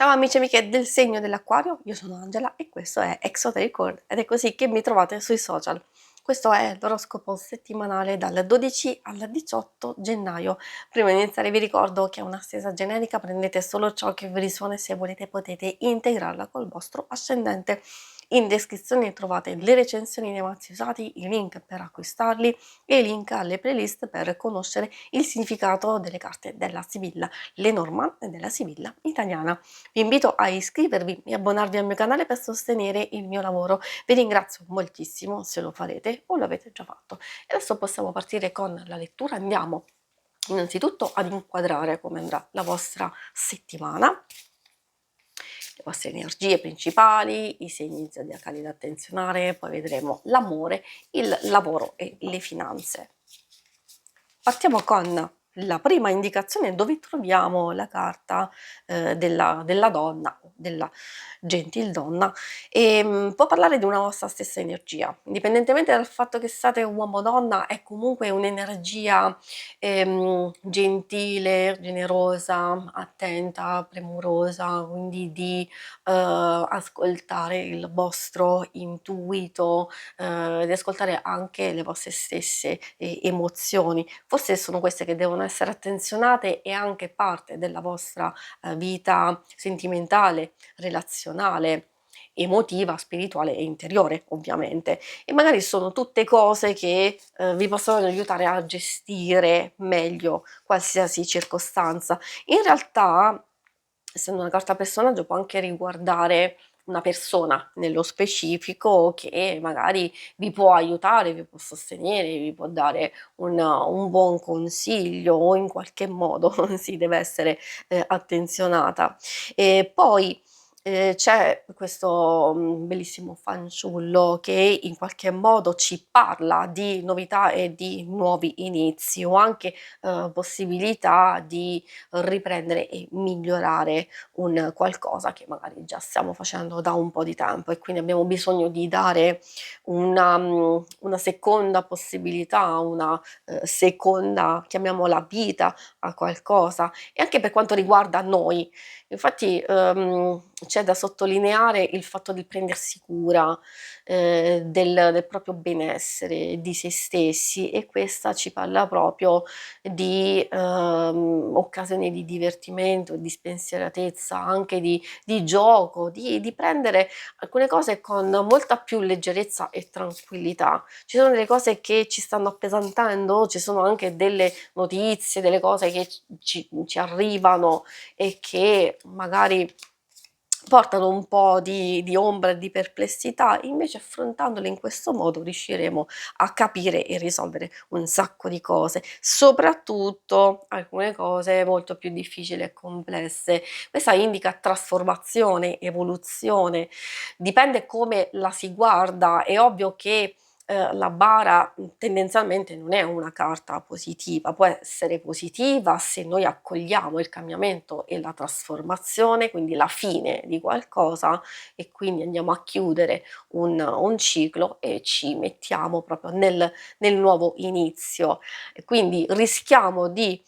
Ciao amici e amiche del segno dell'Acquario, io sono Angela e questo è Exoteric World ed è così che mi trovate sui social. Questo è l'oroscopo settimanale dal 12 al 18 gennaio. Prima di iniziare vi ricordo che è una stesa generica, prendete solo ciò che vi risuona e se volete potete integrarla col vostro ascendente. In descrizione trovate le recensioni dei mazzi usati, i link per acquistarli e i link alle playlist per conoscere il significato delle carte della Sibilla Lenormand e della Sibilla italiana. Vi invito a iscrivervi e abbonarvi al mio canale per sostenere il mio lavoro. Vi ringrazio moltissimo se lo farete o lo avete già fatto. E adesso possiamo partire con la lettura. Andiamo innanzitutto ad inquadrare come andrà la vostra settimana, le vostre energie principali, i segni zodiacali da attenzionare, poi vedremo l'amore, il lavoro e le finanze. Partiamo con la prima indicazione dove troviamo la carta della donna, della gentildonna, e può parlare di una vostra stessa energia. Indipendentemente dal fatto che siate uomo o donna, è comunque un'energia gentile, generosa, attenta, premurosa, quindi di ascoltare il vostro intuito, di ascoltare anche le vostre stesse emozioni. Forse sono queste che devono essere attenzionate e anche parte della vostra vita sentimentale, relazionale, emotiva, spirituale e interiore, ovviamente. E magari sono tutte cose che vi possono aiutare a gestire meglio qualsiasi circostanza. In realtà, essendo una carta personaggio, può anche riguardare una persona nello specifico che magari vi può aiutare, vi può sostenere, vi può dare un buon consiglio o in qualche modo si deve essere attenzionata. E poi c'è questo bellissimo fanciullo che in qualche modo ci parla di novità e di nuovi inizi o anche possibilità di riprendere e migliorare un qualcosa che magari già stiamo facendo da un po' di tempo e quindi abbiamo bisogno di dare una seconda possibilità, una seconda, chiamiamola vita a qualcosa e anche per quanto riguarda noi. Infatti c'è da sottolineare il fatto di prendersi cura del proprio benessere, di se stessi e questa ci parla proprio di occasioni di divertimento, di spensieratezza, anche di gioco, di prendere alcune cose con molta più leggerezza e tranquillità. Ci sono delle cose che ci stanno appesantendo, ci sono anche delle notizie, delle cose che ci arrivano e che magari portano un po' di ombra e di perplessità, invece affrontandole in questo modo riusciremo a capire e risolvere un sacco di cose, soprattutto alcune cose molto più difficili e complesse. Questa indica trasformazione, evoluzione, dipende come la si guarda. È ovvio che la bara tendenzialmente non è una carta positiva, può essere positiva se noi accogliamo il cambiamento e la trasformazione, quindi la fine di qualcosa e quindi andiamo a chiudere un ciclo e ci mettiamo proprio nel nuovo inizio. E quindi rischiamo di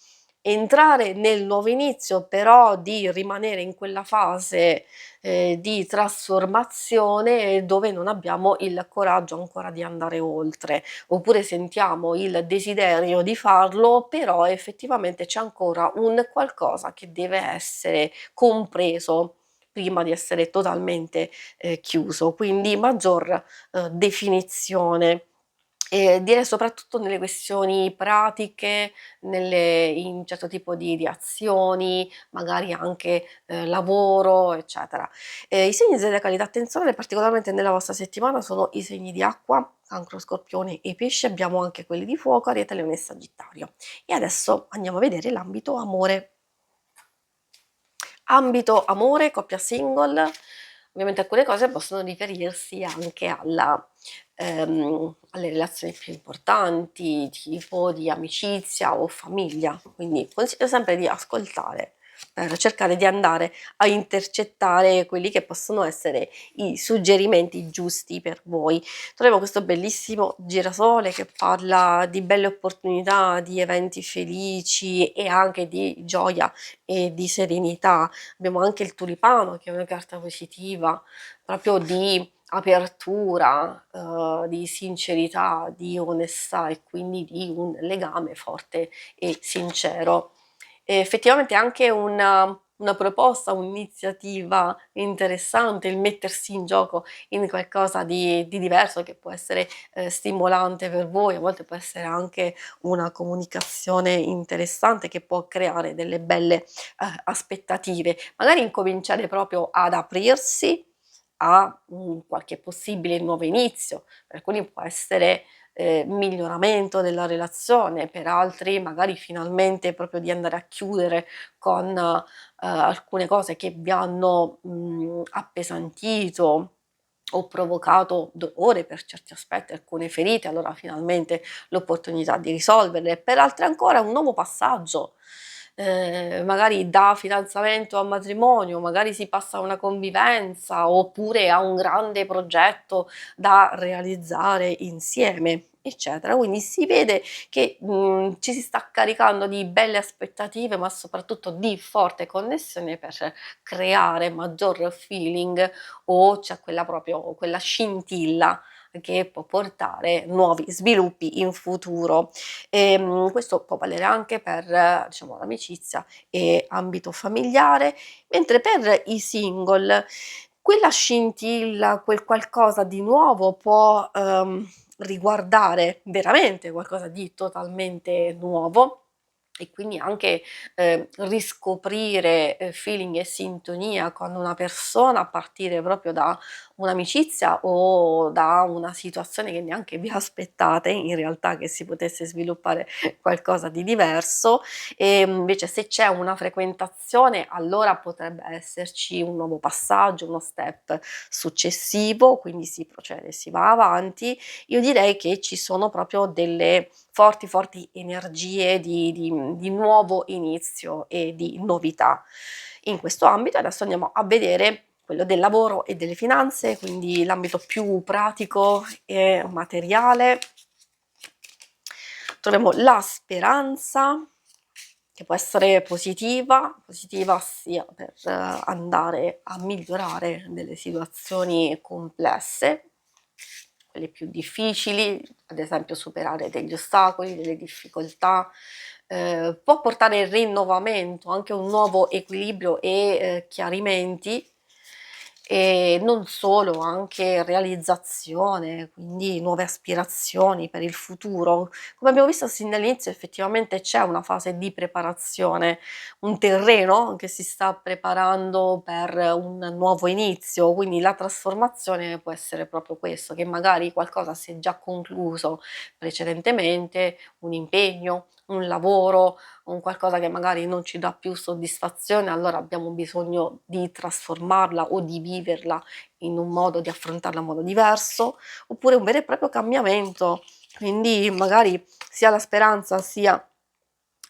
entrare nel nuovo inizio, però di rimanere in quella fase di trasformazione dove non abbiamo il coraggio ancora di andare oltre, oppure sentiamo il desiderio di farlo, però effettivamente c'è ancora un qualcosa che deve essere compreso prima di essere totalmente chiuso, quindi maggior definizione. E direi soprattutto nelle questioni pratiche, in un certo tipo di azioni, magari anche lavoro, eccetera. I segni zodiacali da attenzionare particolarmente nella vostra settimana sono i segni di acqua, Cancro, Scorpione e Pesce, abbiamo anche quelli di fuoco, Ariete, Leone e Sagittario. E adesso andiamo a vedere l'ambito amore. Ambito amore, coppia single, ovviamente alcune cose possono riferirsi anche alle relazioni più importanti, tipo di amicizia o famiglia, quindi consiglio sempre di ascoltare per cercare di andare a intercettare quelli che possono essere i suggerimenti giusti per voi. Troviamo questo bellissimo girasole che parla di belle opportunità, di eventi felici e anche di gioia e di serenità. Abbiamo anche il tulipano che è una carta positiva, proprio di apertura, di sincerità, di onestà e quindi di un legame forte e sincero. E effettivamente anche una proposta, un'iniziativa interessante, il mettersi in gioco in qualcosa di diverso che può essere, stimolante per voi, a volte può essere anche una comunicazione interessante che può creare delle belle, aspettative. Magari incominciare proprio ad aprirsi a un qualche possibile nuovo inizio. Per alcuni può essere, miglioramento della relazione, per altri magari finalmente proprio di andare a chiudere con, alcune cose che vi hanno, appesantito o provocato dolore per certi aspetti, alcune ferite, allora finalmente l'opportunità di risolverle. Per altri ancora un nuovo passaggio, magari da fidanzamento a matrimonio, magari si passa a una convivenza, oppure a un grande progetto da realizzare insieme, eccetera. Quindi si vede che, ci si sta caricando di belle aspettative, ma soprattutto di forte connessione per creare maggior feeling o c'è quella proprio quella scintilla che può portare nuovi sviluppi in futuro. Questo può valere anche per, diciamo, l'amicizia e ambito familiare, mentre per i single quella scintilla, quel qualcosa di nuovo può, riguardare veramente qualcosa di totalmente nuovo e quindi anche, riscoprire, feeling e sintonia con una persona a partire proprio da un'amicizia o da una situazione che neanche vi aspettate in realtà che si potesse sviluppare qualcosa di diverso. Invece se c'è una frequentazione allora potrebbe esserci un nuovo passaggio, uno step successivo, quindi si procede, si va avanti. Io direi che ci sono proprio delle forti, forti energie di nuovo inizio e di novità in questo ambito. Adesso andiamo a vedere quello del lavoro e delle finanze, quindi l'ambito più pratico e materiale. Troviamo la speranza, che può essere positiva sia per andare a migliorare delle situazioni complesse, quelle più difficili, ad esempio superare degli ostacoli, delle difficoltà, può portare il rinnovamento, anche un nuovo equilibrio e, chiarimenti, e non solo, anche realizzazione, quindi nuove aspirazioni per il futuro. Come abbiamo visto sin dall'inizio effettivamente c'è una fase di preparazione, un terreno che si sta preparando per un nuovo inizio, quindi la trasformazione può essere proprio questo, che magari qualcosa si è già concluso precedentemente, un impegno, un lavoro, un qualcosa che magari non ci dà più soddisfazione, allora abbiamo bisogno di trasformarla o di viverla in un modo, di affrontarla in modo diverso, oppure un vero e proprio cambiamento. Quindi magari sia la speranza sia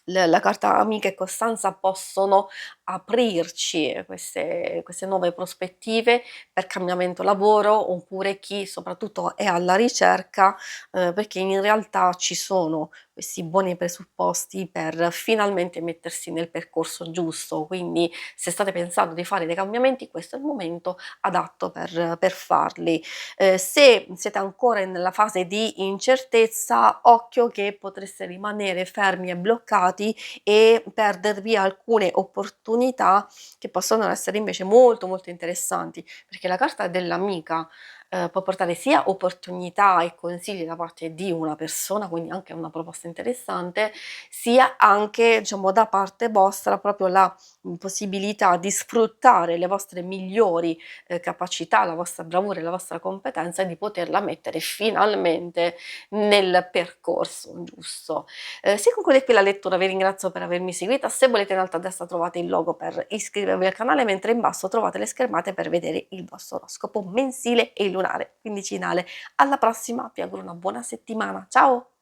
la carta amica e Costanza possono aprirci queste nuove prospettive per cambiamento lavoro, oppure chi soprattutto è alla ricerca, perché in realtà ci sono questi buoni presupposti per finalmente mettersi nel percorso giusto. Quindi se state pensando di fare dei cambiamenti, questo è il momento adatto per farli. Se siete ancora nella fase di incertezza, occhio che potreste rimanere fermi e bloccati e perdervi alcune opportunità che possono essere invece molto, molto interessanti, perché la carta dell'amica, può portare sia opportunità e consigli da parte di una persona, quindi anche una proposta interessante, sia anche, diciamo, da parte vostra proprio la, possibilità di sfruttare le vostre migliori capacità, la vostra bravura e la vostra competenza e di poterla mettere finalmente nel percorso giusto. Si conclude qui la lettura, vi ringrazio per avermi seguita, se volete in alto a destra trovate il logo per iscrivervi al canale, mentre in basso trovate le schermate per vedere il vostro oroscopo mensile e lunare quindicinale. Alla prossima, vi auguro una buona settimana, ciao!